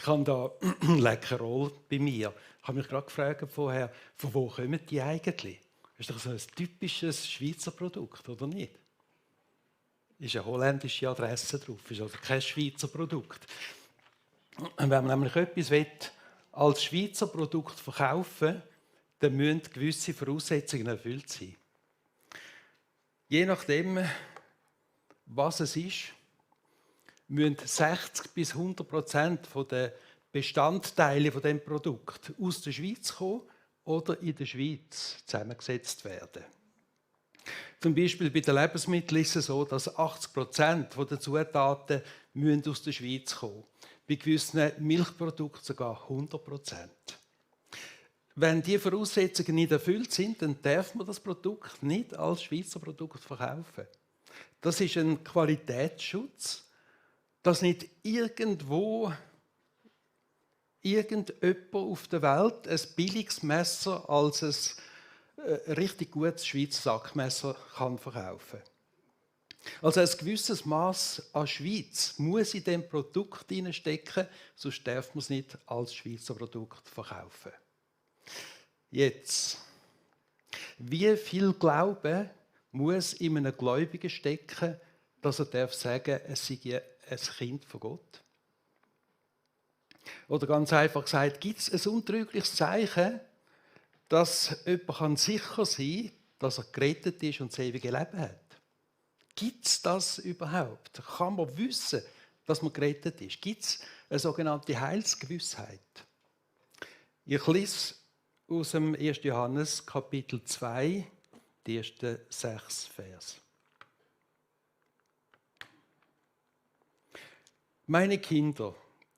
habe da einen leckeren Roll bei mir. Ich habe mich gerade gefragt vorher, von wo kommen die eigentlich? Ist doch so ein typisches Schweizer Produkt, oder nicht? Ist eine holländische Adresse drauf, ist also kein Schweizer Produkt. Wenn man nämlich etwas als Schweizer Produkt verkaufen will, dann müssen gewisse Voraussetzungen erfüllt sein. Je nachdem, was es ist, müssen 60 bis 100% der Bestandteile von dem Produkt aus der Schweiz kommen oder in der Schweiz zusammengesetzt werden. Zum Beispiel bei den Lebensmitteln ist es so, dass 80% der Zutaten aus der Schweiz kommen. Bei gewissen Milchprodukten sogar 100%. Wenn diese Voraussetzungen nicht erfüllt sind, dann darf man das Produkt nicht als Schweizer Produkt verkaufen. Das ist ein Qualitätsschutz, dass nicht irgendwo irgendjemand auf der Welt ein billiges Messer als ein richtig gutes Schweizer Sackmesser kann verkaufen. Also ein gewisses Maß an Schweiz muss in dem Produkt stecken, sonst darf man es nicht als Schweizer Produkt verkaufen. Jetzt, wie viel Glauben muss in einem Gläubigen stecken, dass er sagen darf, es sei ein Kind von Gott? Oder ganz einfach gesagt, gibt es ein untrügliches Zeichen, dass jemand sicher sein kann, dass er gerettet ist und das ewige Leben hat? Gibt es das überhaupt? Kann man wissen, dass man gerettet ist? Gibt es eine sogenannte Heilsgewissheit? Ich lese aus dem 1. Johannes, Kapitel 2, die ersten 6 Vers. Meine Kinder,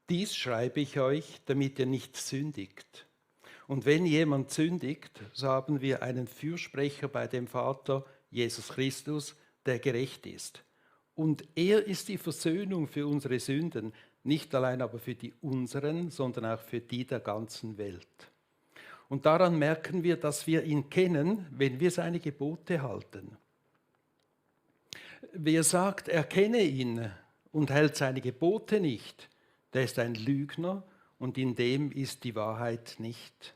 dies schreibe ich euch, damit ihr nicht sündigt. Und wenn jemand sündigt, so haben wir einen Fürsprecher bei dem Vater, Jesus Christus, der gerecht ist. Und er ist die Versöhnung für unsere Sünden, nicht allein aber für die unseren, sondern auch für die der ganzen Welt. Und daran merken wir, dass wir ihn kennen, wenn wir seine Gebote halten. Wer sagt, er kenne ihn und hält seine Gebote nicht, der ist ein Lügner und in dem ist die Wahrheit nicht.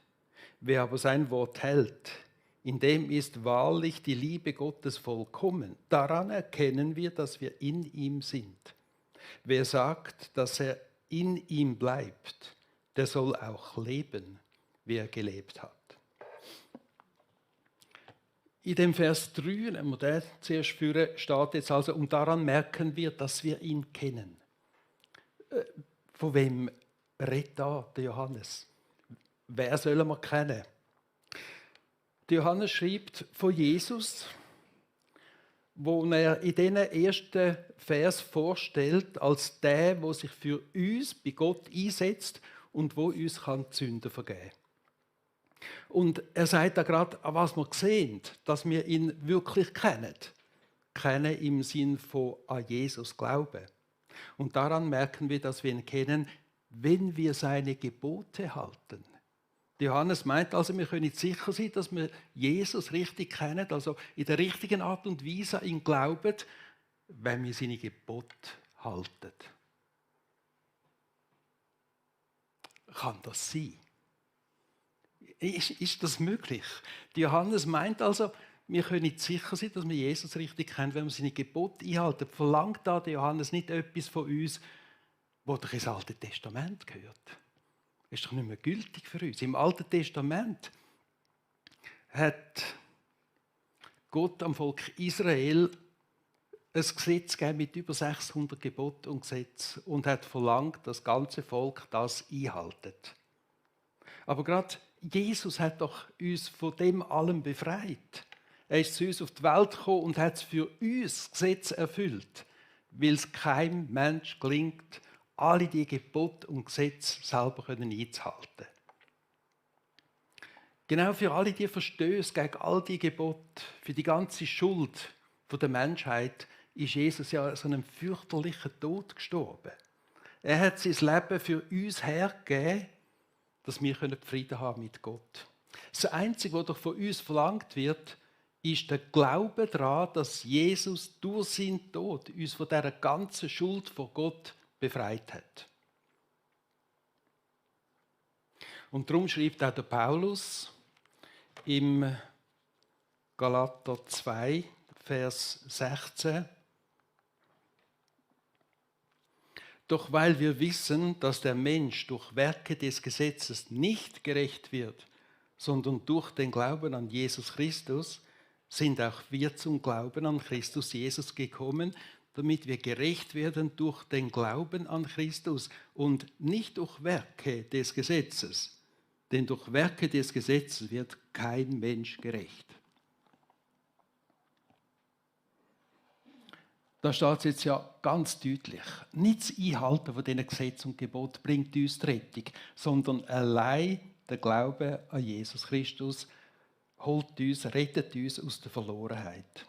Wer aber sein Wort hält, in dem ist wahrlich die Liebe Gottes vollkommen. Daran erkennen wir, dass wir in ihm sind. Wer sagt, dass er in ihm bleibt, der soll auch leben, wie er gelebt hat. In dem Vers 3, wenn wir den zuerst führen, steht jetzt also, und daran merken wir, dass wir ihn kennen. Von wem redet da der Johannes? Wer sollen wir kennen? Der Johannes schreibt von Jesus, wo er in diesen ersten Vers vorstellt, als der sich für uns bei Gott einsetzt und wo uns die Sünden vergeben kann. Und er sagt da gerade, an was wir sehen, dass wir ihn wirklich kennen. Kennen im Sinn von an Jesus glauben. Und daran merken wir, dass wir ihn kennen, wenn wir seine Gebote halten. Johannes meint also, wir können sicher sein, dass wir Jesus richtig kennen, also in der richtigen Art und Weise an ihn glauben, wenn wir seine Gebote halten. Kann das sein? Ist das möglich? Johannes meint also, wir können sicher sein, dass wir Jesus richtig kennen, wenn wir seine Gebote einhalten. Verlangt da Johannes nicht etwas von uns, das doch ins Alte Testament gehört? Das ist doch nicht mehr gültig für uns. Im Alten Testament hat Gott am Volk Israel ein Gesetz gegeben mit über 600 Geboten und Gesetzen und hat verlangt, dass das ganze Volk das einhaltet. Aber gerade Jesus hat doch uns von dem allem befreit. Er ist zu uns auf die Welt gekommen und hat für uns das Gesetz erfüllt, weil es keinem Mensch gelingt, alle die Gebote und Gesetze selber einzuhalten. Genau für alle die Verstöße gegen all die Gebote, für die ganze Schuld der Menschheit, ist Jesus ja so einem fürchterlichen Tod gestorben. Er hat sein Leben für uns hergegeben, dass wir Frieden haben mit Gott. Das Einzige, was doch von uns verlangt wird, ist der Glaube daran, dass Jesus durch seinen Tod uns von dieser ganzen Schuld vor Gott befreit hat. Und darum schreibt auch der Paulus im Galater 2, Vers 16: Doch weil wir wissen, dass der Mensch durch Werke des Gesetzes nicht gerecht wird, sondern durch den Glauben an Jesus Christus, sind auch wir zum Glauben an Christus Jesus gekommen, damit wir gerecht werden durch den Glauben an Christus und nicht durch Werke des Gesetzes. Denn durch Werke des Gesetzes wird kein Mensch gerecht. Da steht es jetzt ja ganz deutlich. Nicht das Einhalten von diesen Gesetzen und Geboten bringt uns die Rettung, sondern allein der Glaube an Jesus Christus rettet uns aus der Verlorenheit.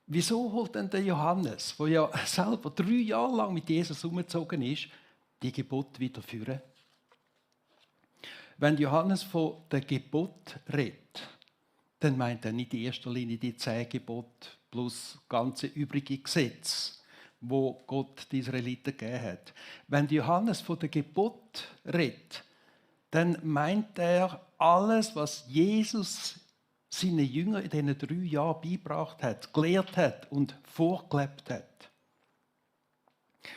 Wieso holt denn der Johannes, der ja selber 3 Jahre lang mit Jesus umgezogen ist, die Gebote wieder führen? Wenn Johannes von der Gebot redet, dann meint er nicht in erster Linie die 10 Gebote plus ganze übrige Gesetze, wo Gott die Israeliten gegeben hat. Wenn Johannes von der Gebot redet, dann meint er alles, was Jesus seinen Jüngern in diesen 3 Jahren beigebracht hat, gelehrt hat und vorgelebt hat.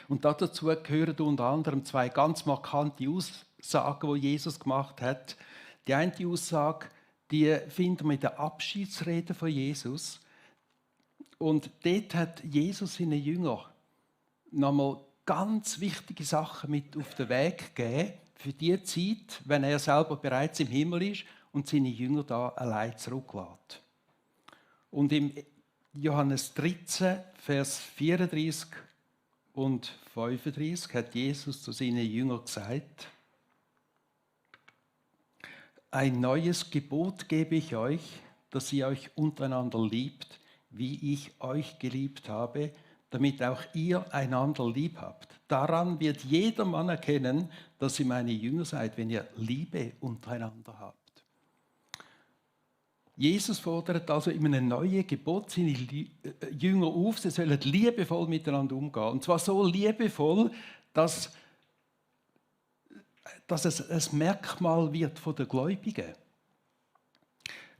Und dazu gehören unter anderem 2 ganz markante Aussagen, die Jesus gemacht hat. Die eine Aussage, die finden wir in der Abschiedsrede von Jesus. Und dort hat Jesus seinen Jüngern nochmal ganz wichtige Sachen mit auf den Weg gegeben, für die Zeit, wenn er selber bereits im Himmel ist und seine Jünger da allein zurücklässt. Und im Johannes 13, Vers 34 und 35 hat Jesus zu seinen Jüngern gesagt: Ein neues Gebot gebe ich euch, dass ihr euch untereinander liebt, wie ich euch geliebt habe, damit auch ihr einander lieb habt. Daran wird jedermann erkennen, dass ihr meine Jünger seid, wenn ihr Liebe untereinander habt. Jesus fordert also in einem neuen Gebot seine Jünger auf, sie sollen liebevoll miteinander umgehen. Und zwar so liebevoll, dass es ein Merkmal wird von den Gläubigen.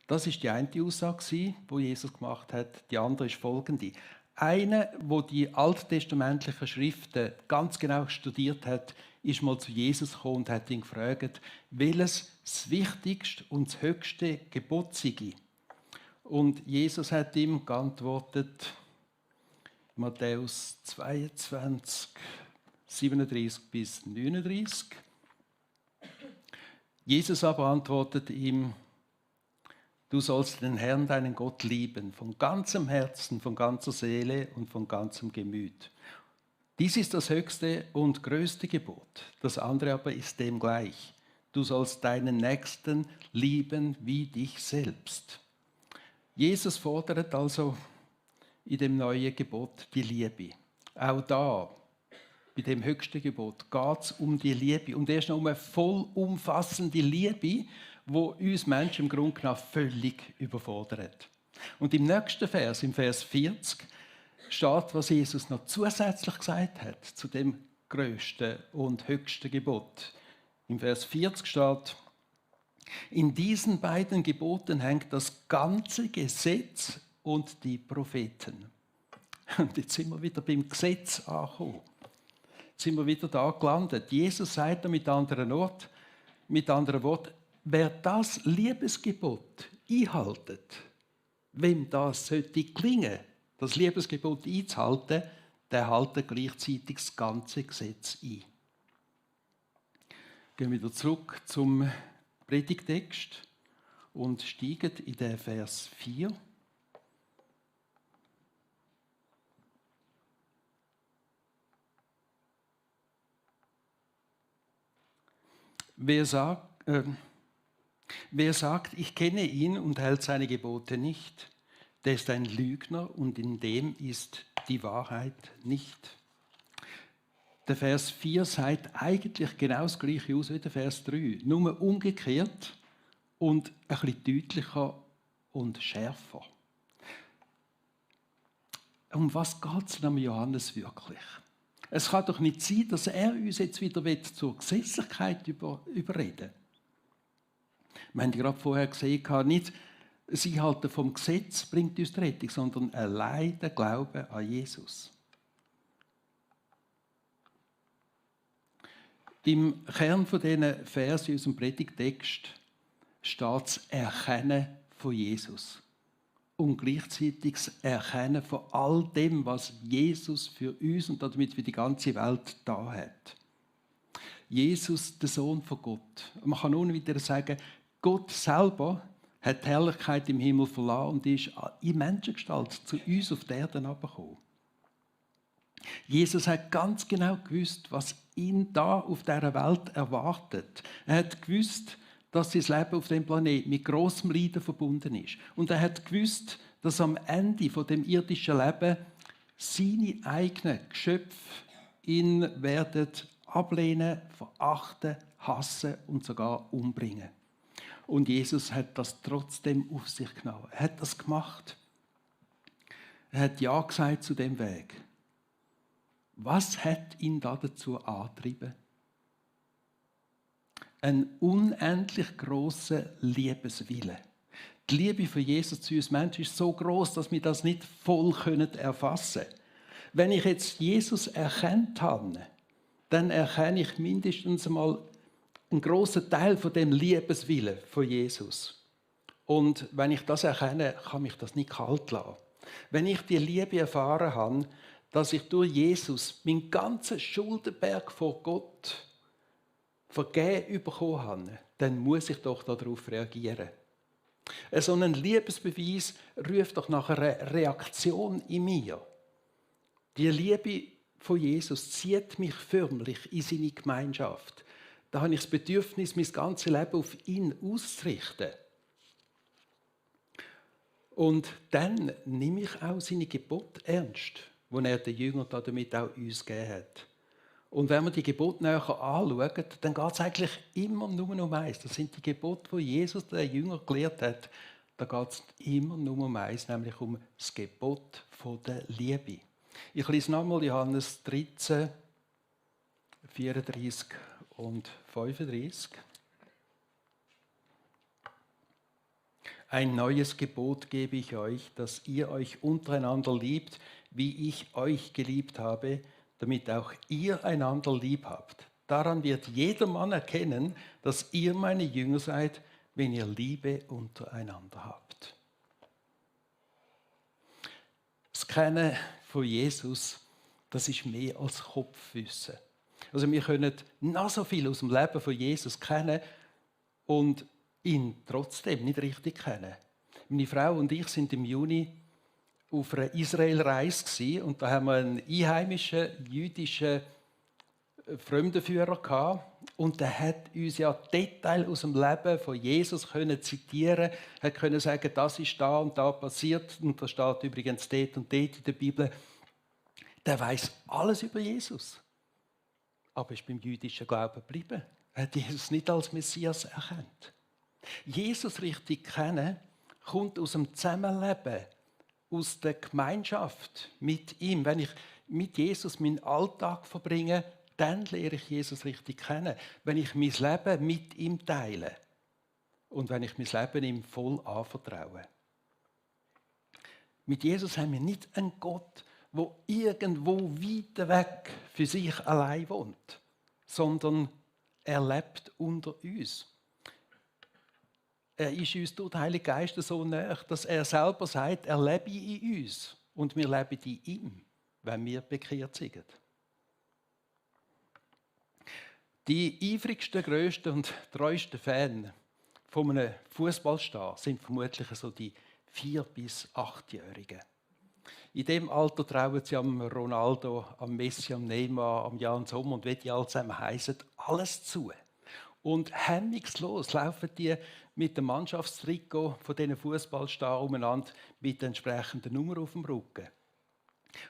Das ist die eine Aussage, die Jesus gemacht hat. Die andere ist folgende. Einer, der die alttestamentlichen Schriften ganz genau studiert hat, ist mal zu Jesus gekommen und hat ihn gefragt, welches das wichtigste und das höchste Gebot sei. Und Jesus hat ihm geantwortet, Matthäus 22, 37 bis 39. Jesus aber antwortet ihm: Du sollst den Herrn, deinen Gott, lieben, von ganzem Herzen, von ganzer Seele und von ganzem Gemüt. Dies ist das höchste und größte Gebot. Das andere aber ist dem gleich. Du sollst deinen Nächsten lieben wie dich selbst. Jesus fordert also in dem neuen Gebot die Liebe. Auch da, bei dem höchsten Gebot, geht es um die Liebe. Und erst noch um eine vollumfassende Liebe, wo uns Menschen im Grunde genommen völlig überfordert. Und im nächsten Vers, im Vers 40, steht, was Jesus noch zusätzlich gesagt hat zu dem größten und höchsten Gebot. Im Vers 40 steht: In diesen beiden Geboten hängt das ganze Gesetz und die Propheten. Und jetzt sind wir wieder beim Gesetz angekommen. Jetzt sind wir wieder da gelandet. Jesus sagt mit anderen Worten, wer das Liebesgebot einhaltet, wem das sollte gelingen, das Liebesgebot einzuhalten, der hält gleichzeitig das ganze Gesetz ein. Gehen wir wieder zurück zum Predigtext und steigen in den Vers 4. Wer sagt, ich kenne ihn und hält seine Gebote nicht, der ist ein Lügner und in dem ist die Wahrheit nicht. Der Vers 4 sagt eigentlich genau das Gleiche aus wie der Vers 3, nur umgekehrt und ein bisschen deutlicher und schärfer. Um was geht es dem Johannes wirklich? Es kann doch nicht sein, dass er uns jetzt wieder zur Gesetzlichkeit überreden will. Wir haben gerade vorher gesehen, nicht sie halten vom Gesetz bringt uns die Rettung, sondern allein der Glaube an Jesus. Im Kern von diesen Versen in unserem Predigtext steht das Erkennen von Jesus und gleichzeitig das Erkennen von all dem, was Jesus für uns und damit für die ganze Welt da hat. Jesus, der Sohn von Gott. Man kann nun wieder sagen, Gott selber hat die Herrlichkeit im Himmel verlassen und ist in Menschengestalt zu uns auf die Erde herabgekommen. Jesus hat ganz genau gewusst, was ihn da auf dieser Welt erwartet. Er hat gewusst, dass sein Leben auf dem Planeten mit grossem Leiden verbunden ist. Und er hat gewusst, dass am Ende von dem irdischen Leben seine eigenen Geschöpfe ihn werden ablehnen, verachten, hassen und sogar umbringen. Und Jesus hat das trotzdem auf sich genommen. Er hat das gemacht. Er hat Ja gesagt zu dem Weg. Was hat ihn dazu angetrieben? Ein unendlich grosser Liebeswille. Die Liebe von Jesus zu uns Menschen ist so groß, dass wir das nicht voll erfassen können. Wenn ich jetzt Jesus erkannt habe, dann erkenne ich mindestens einmal einen grossen Teil von dem Liebeswillen von Jesus. Und wenn ich das erkenne, kann mich das nicht kalt lassen. Wenn ich die Liebe erfahren habe, dass ich durch Jesus meinen ganzen Schuldenberg vor Gott vergeben bekommen habe, dann muss ich doch darauf reagieren. So ein Liebesbeweis ruft doch nach einer Reaktion in mir. Die Liebe von Jesus zieht mich förmlich in seine Gemeinschaft. Da habe ich das Bedürfnis, mein ganzes Leben auf ihn auszurichten. Und dann nehme ich auch seine Gebote ernst, die er den Jüngern damit auch uns gegeben hat. Und wenn wir die Gebote näher anschauen, dann geht es eigentlich immer nur um eins. Das sind die Gebote, die Jesus den Jüngern gelehrt hat. Da geht es immer nur um eins, nämlich um das Gebot der Liebe. Ich lese nochmal Johannes 13, 34 und 35. Ein neues Gebot gebe ich euch, dass ihr euch untereinander liebt, wie ich euch geliebt habe, damit auch ihr einander lieb habt. Daran wird jedermann erkennen, dass ihr meine Jünger seid, wenn ihr Liebe untereinander habt. Das Kennen von Jesus, das ist mehr als Kopfwissen. Also wir können noch so viel aus dem Leben von Jesus kennen und ihn trotzdem nicht richtig kennen. Meine Frau und ich sind im Juni auf einer Israelreise und da haben wir einen einheimischen jüdischen Fremdenführer gehabt und der hat uns ja Details aus dem Leben von Jesus können zitieren, hat können sagen, das ist da und da passiert und da steht übrigens dort und dort in der Bibel. Der weiß alles über Jesus, aber ist beim jüdischen Glauben geblieben. Er hat Jesus nicht als Messias erkannt. Jesus richtig kennen kommt aus dem Zusammenleben, aus der Gemeinschaft mit ihm. Wenn ich mit Jesus meinen Alltag verbringe, dann lerne ich Jesus richtig kennen. Wenn ich mein Leben mit ihm teile und wenn ich mein Leben ihm voll anvertraue. Mit Jesus haben wir nicht einen Gott, der irgendwo weit weg für sich allein wohnt, sondern er lebt unter uns. Er ist uns durch den Heiligen Geist so nahe, dass er selber sagt, er lebe in uns und wir leben in ihm, wenn wir bekehrt sind. Die eifrigsten, grössten und treuesten Fans von einem Fußballstar sind vermutlich so die 4- bis 8-Jährigen. In dem Alter trauen sie am Ronaldo, am Messi, am Neymar, am Jan Sommer und wie die alle zusammen heissen, alles zu. Und hemmungslos laufen die mit dem Mannschaftstrikot von diesen Fußballstars umeinander mit der entsprechenden Nummer auf dem Rücken.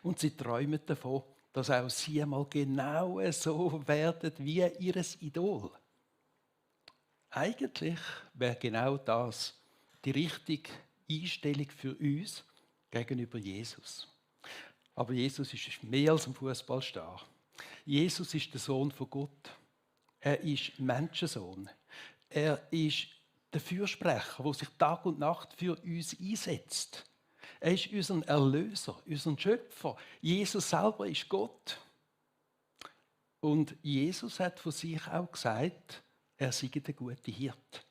Und sie träumen davon, dass auch sie einmal genau so werden wie ihr Idol. Eigentlich wäre genau das die richtige Einstellung für uns gegenüber Jesus. Aber Jesus ist mehr als ein Fußballstar. Jesus ist der Sohn von Gott. Er ist Menschensohn. Er ist der Fürsprecher, der sich Tag und Nacht für uns einsetzt. Er ist unser Erlöser, unser Schöpfer. Jesus selber ist Gott. Und Jesus hat von sich auch gesagt, er sei der gute Hirt.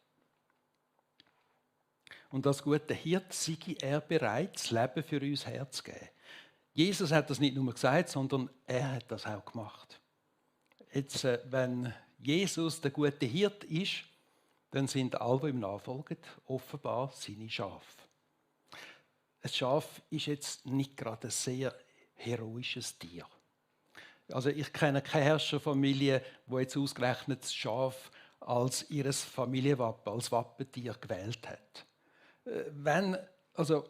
Und als guter Hirt sei er bereit, das Leben für uns herzugeben. Jesus hat das nicht nur gesagt, sondern er hat das auch gemacht. Jetzt, wenn Jesus der gute Hirt ist, dann sind alle, die ihm nachfolgen, offenbar seine Schafe. Ein Schaf ist jetzt nicht gerade ein sehr heroisches Tier. Also ich kenne keine Herrscherfamilie, die jetzt ausgerechnet das Schaf als ihr Familienwappen, als Wappentier gewählt hat. Wenn schon,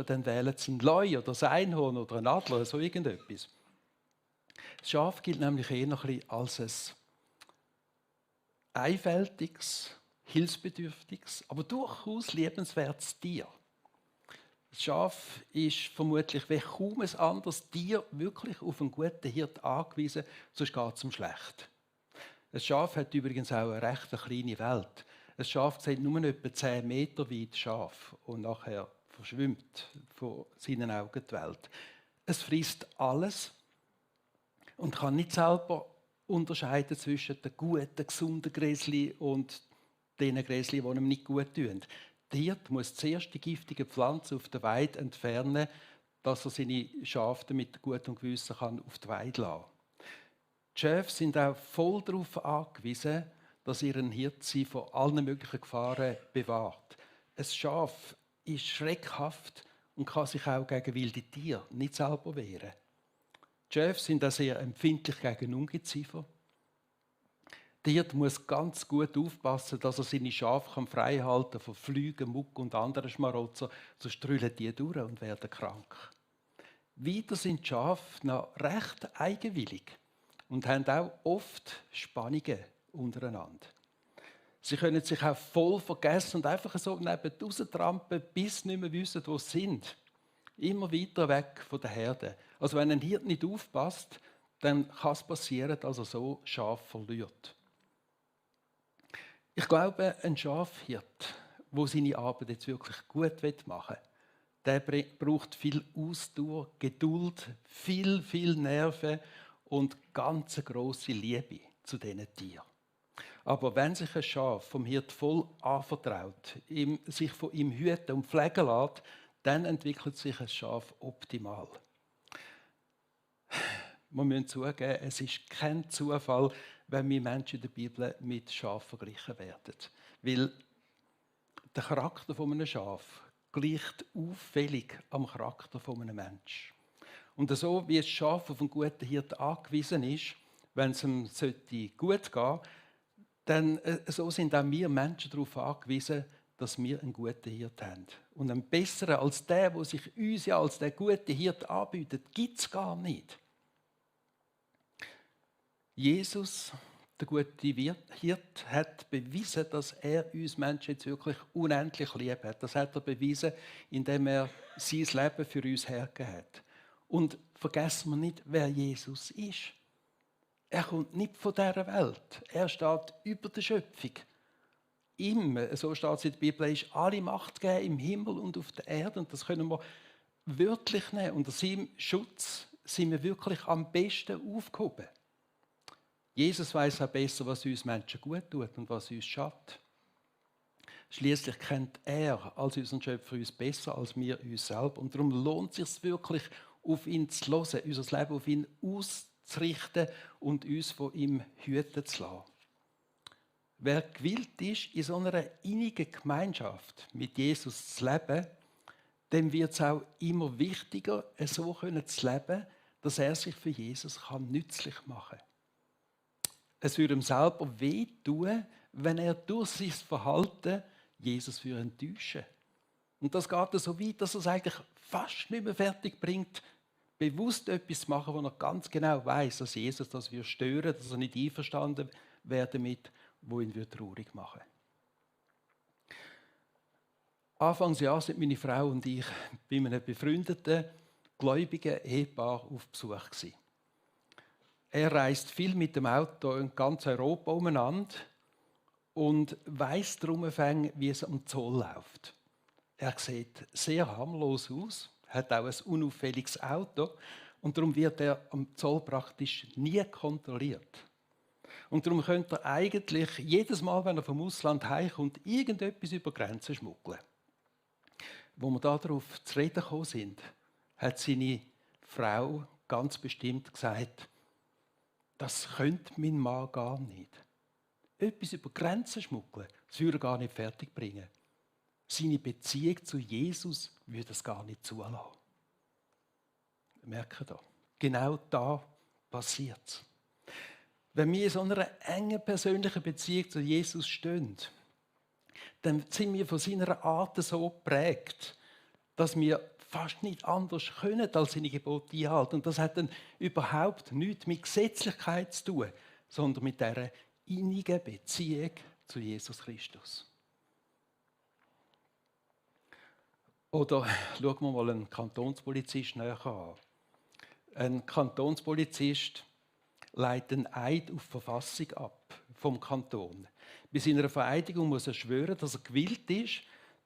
dann wählen sie ein Leu oder ein Einhorn oder ein Adler, so irgendetwas. Das Schaf gilt nämlich eher noch ein bisschen als ein einfältiges, hilfsbedürftiges, aber durchaus liebenswertes Tier. Das Schaf ist vermutlich wie kaum ein anderes Tier wirklich auf einen guten Hirt angewiesen, sonst geht es ihm schlecht. Ein Schaf hat übrigens auch eine recht kleine Welt. Ein Schaf sieht nur etwa 10 Meter weit scharf und nachher verschwimmt von seinen Augen die Welt. Es frisst alles und kann nicht selber unterscheiden zwischen den guten, gesunden Gräsli und den Gräsli, die ihm nicht gut tun. Der Hirt muss zuerst die giftigen Pflanzen auf der Weide entfernen, dass er seine Schafe mit gutem Gewissen auf die Weide lassen kann. Die Schafe sind auch voll darauf angewiesen, dass ihr Hirt sie vor allen möglichen Gefahren bewahrt. Ein Schaf ist schreckhaft und kann sich auch gegen wilde Tiere nicht selber wehren. Die Schafe sind auch sehr empfindlich gegen Ungeziefer. Der Hirt muss ganz gut aufpassen, dass er seine Schafe frei halten kann von Flügen, Muck und anderen Schmarotzer, sonst drüllen die durch und werden krank. Weiter sind die Schafe noch recht eigenwillig und haben auch oft Spannungen untereinander. Sie können sich auch voll vergessen und einfach so neben raustrampen, bis sie nicht mehr wissen, wo sie sind. Immer weiter weg von der Herde. Also wenn ein Hirt nicht aufpasst, dann kann es passieren, dass er so Schaf verliert. Ich glaube, ein Schafhirt, der seine Arbeit jetzt wirklich gut machen will, der braucht viel Ausdauer, Geduld, viel Nerven und ganz grosse Liebe zu diesen Tieren. Aber wenn sich ein Schaf vom Hirt voll anvertraut, sich von ihm hüten und pflegen lässt, dann entwickelt sich ein Schaf optimal. Wir müssen zugeben, es ist kein Zufall, wenn wir Menschen in der Bibel mit Schafen verglichen werden. Weil der Charakter von einem Schaf gleicht auffällig am Charakter von einem Menschen. Und so wie ein Schaf auf einen guten Hirt angewiesen ist, wenn es ihm gut gehen sollte, dann so sind auch wir Menschen darauf angewiesen, dass wir einen guten Hirt haben. Und einen besseren als der sich uns ja als der gute Hirt anbietet, gibt es gar nicht. Jesus, der gute Hirt, hat bewiesen, dass er uns Menschen jetzt wirklich unendlich lieb hat. Das hat er bewiesen, indem er sein Leben für uns hergegeben hat. Und vergessen wir nicht, wer Jesus ist. Er kommt nicht von dieser Welt. Er steht über der Schöpfung. Ihm, so steht es in der Bibel, ist alle Macht gegeben im Himmel und auf der Erde. Und das können wir wörtlich nehmen. Unter seinem Schutz sind wir wirklich am besten aufgehoben. Jesus weiß auch besser, was uns Menschen gut tut und was uns schadet. Schließlich kennt er als unseren Schöpfer uns besser als wir uns selber. Und darum lohnt es sich wirklich, auf ihn zu hören, unser Leben auf ihn auszurichten und uns von ihm hüten zu lassen. Wer gewillt ist, in so einer innigen Gemeinschaft mit Jesus zu leben, dem wird es auch immer wichtiger, so zu leben, dass er sich für Jesus nützlich machen kann. Es würde ihm selber wehtun, wenn er durch sein Verhalten Jesus enttäuschen. Und das geht so weit, dass er es eigentlich fast nicht mehr fertig bringt, bewusst etwas zu machen, wo er ganz genau weiß, dass Jesus das stören würde, dass er nicht einverstanden wäre damit, wo ihn traurig machen würde. Anfangsjahr sind meine Frau und ich bei einem befreundeten, gläubigen Ehepaar auf Besuch gewesen. Er reist viel mit dem Auto in ganz Europa umeinander und weiss darum, wie es am Zoll läuft. Er sieht sehr harmlos aus, hat auch ein unauffälliges Auto und darum wird er am Zoll praktisch nie kontrolliert. Und darum könnte er eigentlich jedes Mal, wenn er vom Ausland heimkommt, irgendetwas über Grenzen schmuggeln. Wo wir darauf zu reden gekommen sind, hat seine Frau ganz bestimmt gesagt, das könnte mein Mann gar nicht. Etwas über Grenzen schmuggeln, das würde er gar nicht fertigbringen. Seine Beziehung zu Jesus würde es gar nicht zulassen. Merken da. Genau da passiert es. Wenn wir in so einer engen persönlichen Beziehung zu Jesus stehen, dann sind wir von seiner Art so geprägt, dass wir fast nicht anders können, als seine Gebote einhalten. Und das hat dann überhaupt nichts mit Gesetzlichkeit zu tun, sondern mit dieser innigen Beziehung zu Jesus Christus. Oder schauen wir mal einen Kantonspolizist näher an. Ein Kantonspolizist leitet einen Eid auf die Verfassung ab vom Kanton. Bei seiner Vereidigung muss er schwören, dass er gewillt ist,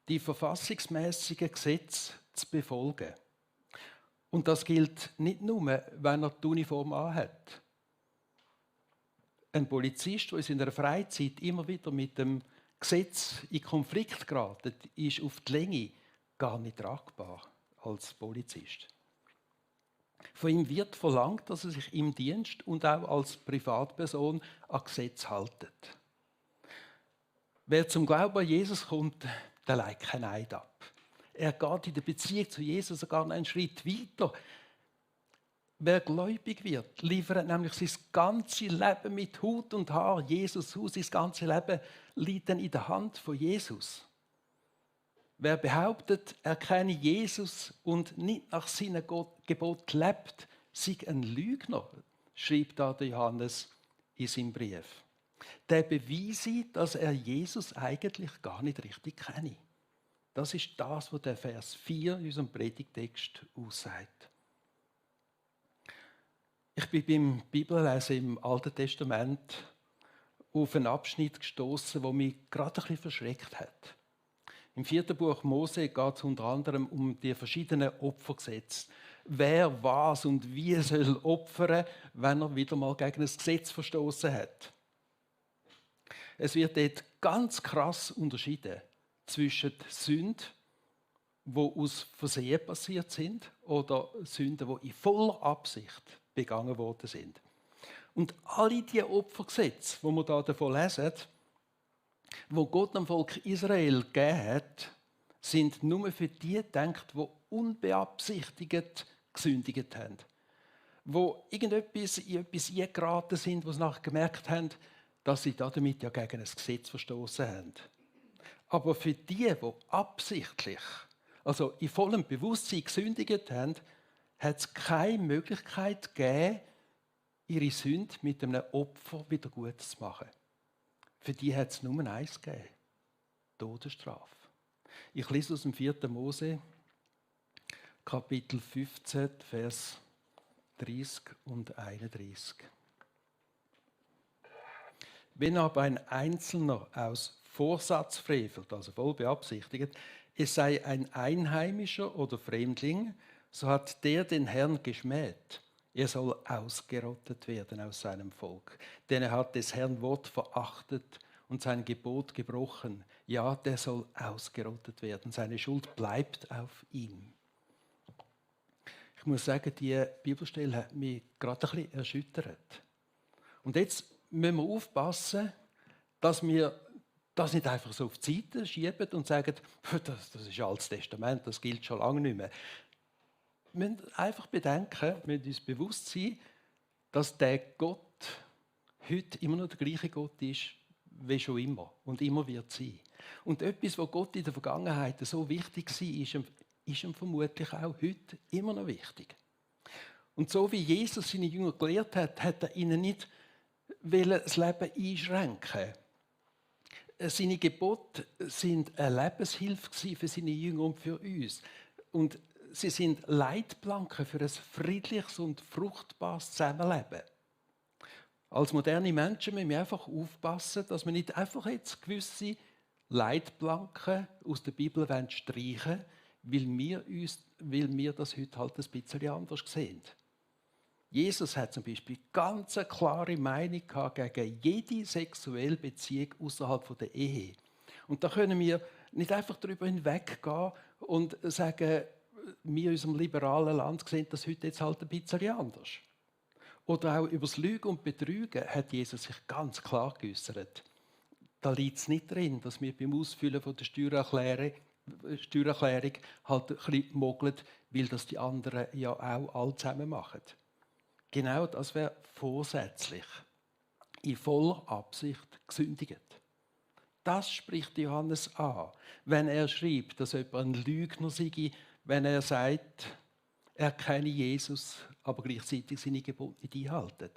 die verfassungsmäßigen Gesetze zu befolgen. Und das gilt nicht nur, wenn er die Uniform anhat. Ein Polizist, der in seiner Freizeit immer wieder mit dem Gesetz in Konflikt geraten, ist auf die Länge gar nicht tragbar als Polizist. Von ihm wird verlangt, dass er sich im Dienst und auch als Privatperson an Gesetze hält. Wer zum Glauben an Jesus kommt, der legt keinen Eid ab. Er geht in der Beziehung zu Jesus sogar einen Schritt weiter. Wer gläubig wird, liefert nämlich sein ganzes Leben mit Hut und Haar Jesus aus. Sein ganzes Leben liegt dann in der Hand von Jesus. Wer behauptet, er kenne Jesus und nicht nach seinen Geboten lebt, sei ein Lügner, schreibt da der Johannes in seinem Brief. Der beweise, dass er Jesus eigentlich gar nicht richtig kenne. Das ist das, was der Vers 4 in unserem Predigtext aussagt. Ich bin beim Bibellesen im Alten Testament auf einen Abschnitt gestoßen, der mich gerade ein bisschen verschreckt hat. Im 4. Buch Mose geht es unter anderem um die verschiedenen Opfergesetze. Wer was und wie soll opfern, wenn er wieder mal gegen ein Gesetz verstoßen hat. Es wird dort ganz krass unterschieden zwischen Sünden, die aus Versehen passiert sind, oder Sünden, die in voller Absicht begangen worden sind. Und alle diese Opfergesetze, die wir davon lesen, wo Gott dem Volk Israel gegeben hat, sind nur für die gedacht, die unbeabsichtigt gesündigt haben. Wo irgendetwas in etwas eingeraten sind, wo sie nachher gemerkt haben, dass sie damit ja gegen ein Gesetz verstoßen haben. Aber für die absichtlich, also in vollem Bewusstsein gesündigt haben, hat es keine Möglichkeit gegeben, ihre Sünde mit einem Opfer wieder gut zu machen. Für die hat es nur eins gegeben: Todesstrafe. Ich lese aus dem 4. Mose, Kapitel 15, Vers 30 und 31. Wenn aber ein Einzelner aus Vorsatz frevelt, also voll beabsichtigt, es sei ein Einheimischer oder Fremdling, so hat der den Herrn geschmäht. Er soll ausgerottet werden aus seinem Volk, denn er hat des Herrn Wort verachtet und sein Gebot gebrochen. Ja, der soll ausgerottet werden. Seine Schuld bleibt auf ihm. Ich muss sagen, die Bibelstelle hat mich gerade ein bisschen erschüttert. Und jetzt müssen wir aufpassen, dass wir das nicht einfach so auf die Seite schieben und sagen, das ist Altes Testament, das gilt schon lange nicht mehr. Wir müssen einfach bedenken, wir müssen uns bewusst sein, dass der Gott heute immer noch der gleiche Gott ist, wie schon immer und immer wird sein. Und etwas, was Gott in der Vergangenheit so wichtig war, ist ihm vermutlich auch heute immer noch wichtig. Und so wie Jesus seine Jünger gelehrt hat, hat er ihnen nicht das Leben einschränken. Seine Gebote sind eine Lebenshilfe für seine Jünger und für uns. Und sie sind Leitplanken für ein friedliches und fruchtbares Zusammenleben. Als moderne Menschen müssen wir einfach aufpassen, dass wir nicht einfach jetzt gewisse Leitplanken aus der Bibel streichen wollen, weil wir das heute halt ein bisschen anders sehen. Jesus hat zum Beispiel ganz eine klare Meinung gegen jede sexuelle Beziehung außerhalb der Ehe. Und da können wir nicht einfach darüber hinweggehen und sagen, wir in unserem liberalen Land sehen das heute jetzt halt ein bisschen anders. Oder auch über das Lügen und Betrügen hat Jesus sich ganz klar geäußert. Da liegt es nicht drin, dass wir beim Ausfüllen von der Steuererklärung halt ein bisschen mogeln, weil das die anderen ja auch alle zusammen machen. Genau das wäre vorsätzlich, in voller Absicht gesündigt. Das spricht Johannes an, wenn er schreibt, dass jemand ein Lügner sei, wenn er sagt, er kenne Jesus, aber gleichzeitig seine Gebote nicht einhalten.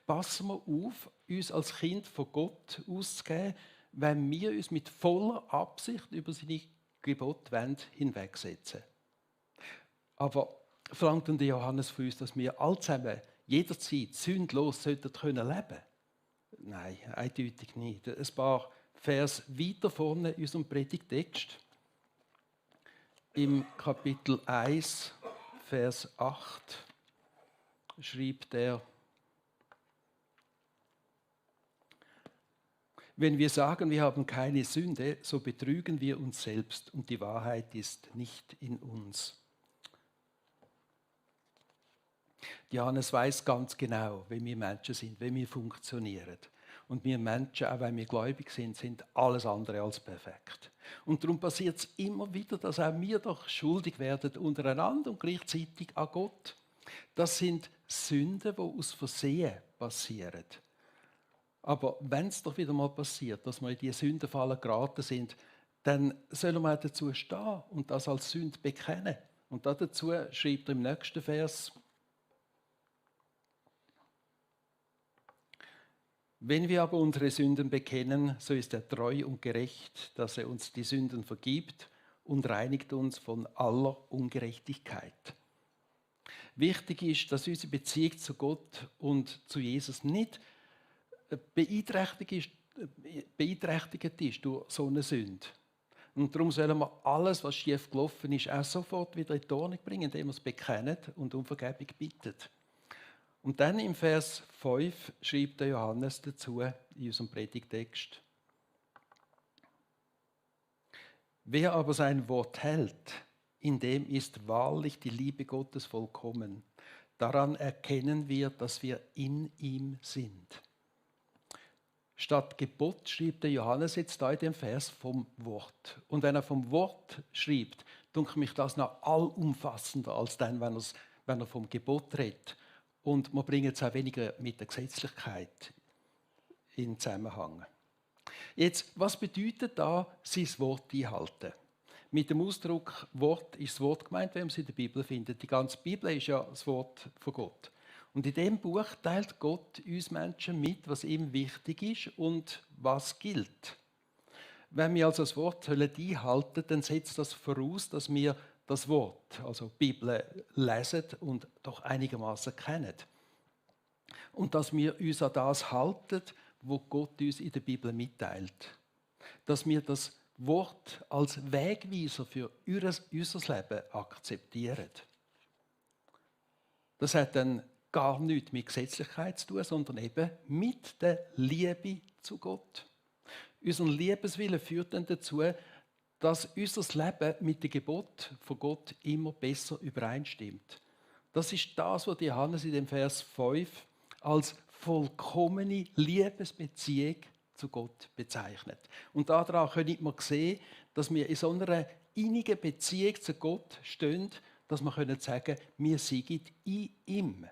Passen wir auf, uns als Kind von Gott auszugeben, wenn wir uns mit voller Absicht über seine Gebote hinwegsetzen wollen. Aber verlangt der Johannes von uns, dass wir alle zusammen jederzeit sündlos leben können? Nein, eindeutig nicht. Ein paar Vers weiter vorne in unserem Predigtext, im Kapitel 1, Vers 8, schreibt er: Wenn wir sagen, wir haben keine Sünde, so betrügen wir uns selbst und die Wahrheit ist nicht in uns. Johannes weiß ganz genau, wie wir Menschen sind, wie wir funktionieren. Und wir Menschen, auch wenn wir gläubig sind, sind alles andere als perfekt. Und darum passiert es immer wieder, dass auch wir doch schuldig werden untereinander und gleichzeitig an Gott. Das sind Sünden, die aus Versehen passieren. Aber wenn es doch wieder mal passiert, dass wir in diese Sündenfalle geraten sind, dann sollen wir dazu stehen und das als Sünde bekennen. Und dazu schreibt er im nächsten Vers: Wenn wir aber unsere Sünden bekennen, so ist er treu und gerecht, dass er uns die Sünden vergibt und reinigt uns von aller Ungerechtigkeit. Wichtig ist, dass unsere Beziehung zu Gott und zu Jesus nicht beeinträchtigt ist durch so eine Sünde. Und darum sollen wir alles, was schief gelaufen ist, auch sofort wieder in die Ordnung bringen, indem wir es bekennen und um Vergebung bitten. Und dann im Vers 5 schreibt der Johannes dazu in unserem Predigtext: Wer aber sein Wort hält, in dem ist wahrlich die Liebe Gottes vollkommen. Daran erkennen wir, dass wir in ihm sind. Statt Gebot schreibt der Johannes jetzt da in dem Vers vom Wort. Und wenn er vom Wort schreibt, denke mich das noch allumfassender als dann, wenn er vom Gebot redet. Und wir bringen es auch weniger mit der Gesetzlichkeit in Zusammenhang. Jetzt, was bedeutet da, sein Wort einhalten? Mit dem Ausdruck Wort ist das Wort gemeint, wenn man es in der Bibel findet. Die ganze Bibel ist ja das Wort von Gott. Und in dem Buch teilt Gott uns Menschen mit, was ihm wichtig ist und was gilt. Wenn wir also das Wort einhalten, dann setzt das voraus, dass wir das Wort, also die Bibel, lesen und doch einigermaßen kennen. Und dass wir uns an das halten, was Gott uns in der Bibel mitteilt. Dass wir das Wort als Wegweiser für unser Leben akzeptieren. Das hat dann gar nichts mit Gesetzlichkeit zu tun, sondern eben mit der Liebe zu Gott. Unser Liebeswille führt dann dazu, dass unser Leben mit dem Gebot von Gott immer besser übereinstimmt. Das ist das, was Johannes in dem Vers 5 als vollkommene Liebesbeziehung zu Gott bezeichnet. Und daran können wir sehen, dass wir in so einer innigen Beziehung zu Gott stehen, dass wir sagen können, wir sind in ihm.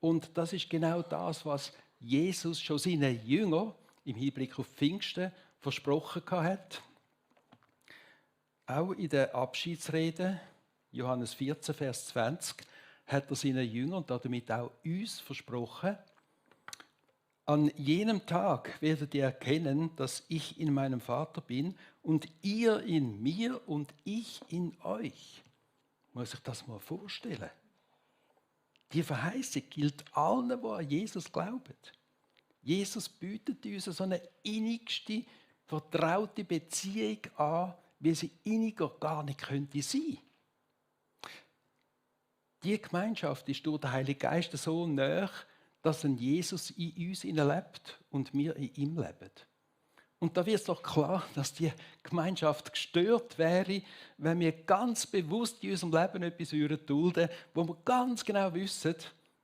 Und das ist genau das, was Jesus schon seinen Jüngern im Hinblick auf Pfingsten versprochen hat. Auch in der Abschiedsrede, Johannes 14, Vers 20, hat er seinen Jüngern und damit auch uns versprochen: An jenem Tag werdet ihr erkennen, dass ich in meinem Vater bin und ihr in mir und ich in euch. Muss ich das mal vorstellen? Die Verheißung gilt allen, die an Jesus glauben. Jesus bietet uns so eine innigste, vertraute Beziehung an, wie sie inniger gar nicht könnte sein. Die Gemeinschaft ist durch den Heiligen Geist so nahe, dass ein Jesus in uns lebt und wir in ihm leben. Und da wird es doch klar, dass die Gemeinschaft gestört wäre, wenn wir ganz bewusst in unserem Leben etwas dulden würden, wo wir ganz genau wissen,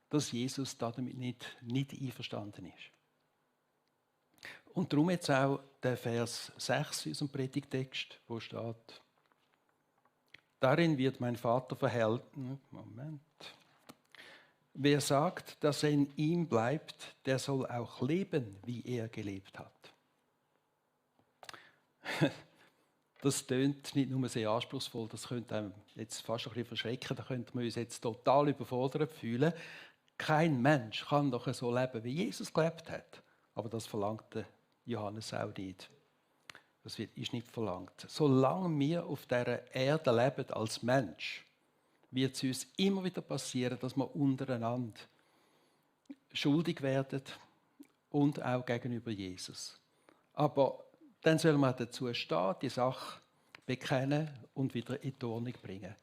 dass Jesus damit nicht einverstanden ist. Und darum jetzt auch der Vers 6 in unserem Predigtext, wo steht: Darin wird mein Vater verherrlichen. Moment. Wer sagt, dass er in ihm bleibt, der soll auch leben, wie er gelebt hat. Das tönt nicht nur sehr anspruchsvoll, das könnte einem jetzt fast ein bisschen verschrecken, da könnte man uns jetzt total überfordert fühlen. Kein Mensch kann doch so leben, wie Jesus gelebt hat. Aber das verlangt Johannes auch nicht. Das ist nicht verlangt. Solange wir auf dieser Erde leben als Mensch, wird es uns immer wieder passieren, dass wir untereinander schuldig werden und auch gegenüber Jesus. Aber dann soll man dazu stehen, die Sache bekennen und wieder in die Ordnung bringen.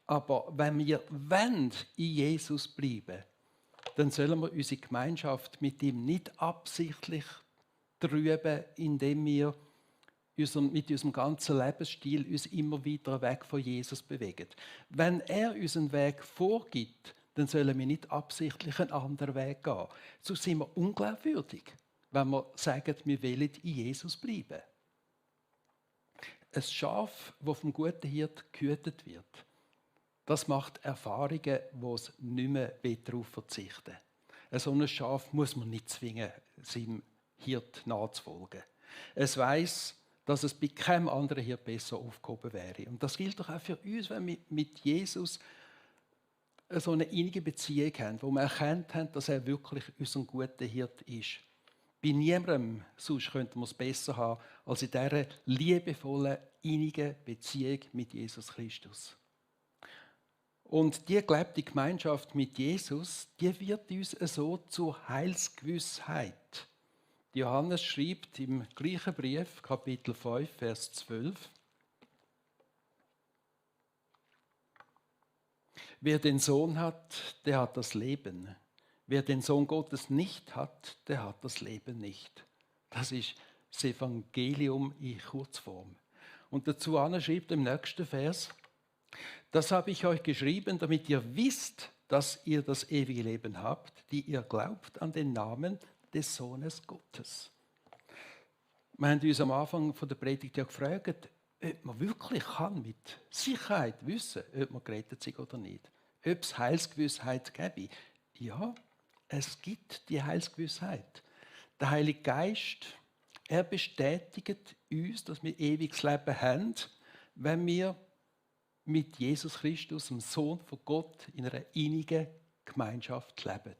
Aber wenn wir in Jesus bleiben, dann sollen wir unsere Gemeinschaft mit ihm nicht absichtlich trüben, indem wir mit unserem ganzen Lebensstil uns immer weiter weg von Jesus bewegen. Wenn er unseren Weg vorgibt, dann sollen wir nicht absichtlich einen anderen Weg gehen. So sind wir unglaubwürdig, wenn wir sagen, wir wollen in Jesus bleiben. Ein Schaf, das vom guten Hirt gehütet wird, das macht Erfahrungen, wo es nicht mehr darauf verzichten will. So ein Schaf muss man nicht zwingen, seinem Hirt nachzufolgen. Es weiss, dass es bei keinem anderen Hirt besser aufgehoben wäre. Und das gilt doch auch für uns, wenn wir mit Jesus so eine innige Beziehung haben, wo wir erkannt haben, dass er wirklich unser guter Hirt ist. Bei niemandem sonst könnten wir es besser haben, als in dieser liebevollen, innigen Beziehung mit Jesus Christus. Und die gelebte Gemeinschaft mit Jesus, die wird uns so zur Heilsgewissheit. Johannes schreibt im gleichen Brief, Kapitel 5, Vers 12: Wer den Sohn hat, der hat das Leben. Wer den Sohn Gottes nicht hat, der hat das Leben nicht. Das ist das Evangelium in Kurzform. Und dazu schreibt im nächsten Vers: Das habe ich euch geschrieben, damit ihr wisst, dass ihr das ewige Leben habt, die ihr glaubt an den Namen des Sohnes Gottes. Wir haben uns am Anfang von der Predigt ja gefragt, ob man wirklich mit Sicherheit wissen kann, ob man gerettet sind oder nicht. Ob es Heilsgewissheit gäbe. Ja, es gibt die Heilsgewissheit. Der Heilige Geist, er bestätigt uns, dass wir ewiges Leben haben, wenn wir mit Jesus Christus, dem Sohn von Gott, in einer innigen Gemeinschaft leben.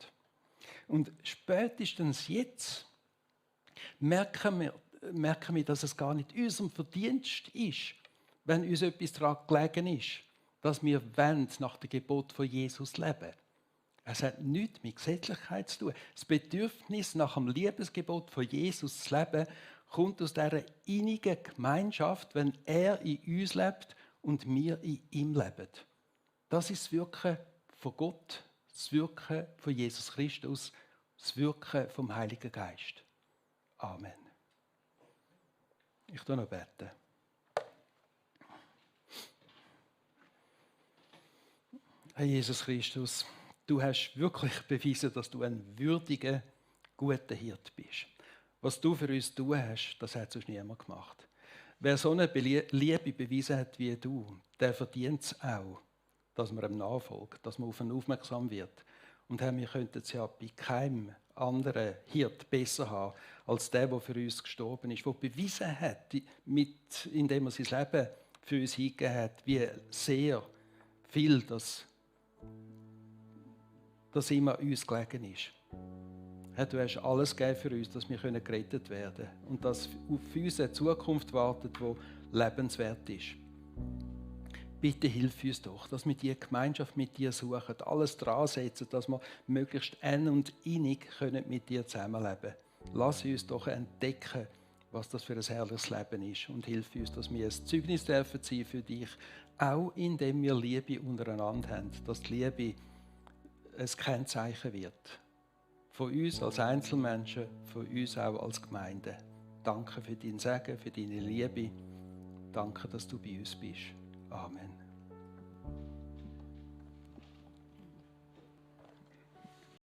Und spätestens jetzt merken wir, dass es gar nicht unserem Verdienst ist, wenn uns etwas daran gelegen ist, dass wir nach dem Gebot von Jesus leben. Es hat nichts mit Gesetzlichkeit zu tun. Das Bedürfnis nach dem Liebesgebot von Jesus zu leben, kommt aus dieser innigen Gemeinschaft, wenn er in uns lebt und wir in ihm leben. Das ist das Wirken von Gott, das Wirken von Jesus Christus, das Wirken vom Heiligen Geist. Amen. Ich bete noch beten. Herr Jesus Christus, du hast wirklich bewiesen, dass du ein würdiger, guter Hirt bist. Was du für uns tun hast, das hat sonst niemand gemacht. Wer so eine Liebe bewiesen hat wie du, der verdient es auch, dass man ihm nachfolgt, dass man auf ihn aufmerksam wird. Und Herr, wir könnten es ja bei keinem anderen Hirt besser haben, als der für uns gestorben ist, der bewiesen hat, indem er sein Leben für uns hingegeben hat, wie sehr viel das ihm an uns gelegen ist. Herr, du hast alles gegeben für uns, dass wir gerettet werden können und dass auf uns eine Zukunft wartet, die lebenswert ist. Bitte hilf uns doch, dass wir die Gemeinschaft mit dir suchen, alles dran setzen, dass wir möglichst eng und innig mit dir zusammenleben können. Lass uns doch entdecken, was das für ein herrliches Leben ist und hilf uns, dass wir ein Zeugnis dürfen sein für dich, auch indem wir Liebe untereinander haben, dass die Liebe ein Kennzeichen wird. Von uns als Einzelmenschen, von uns auch als Gemeinde. Danke für dein Segen, für deine Liebe. Danke, dass du bei uns bist. Amen.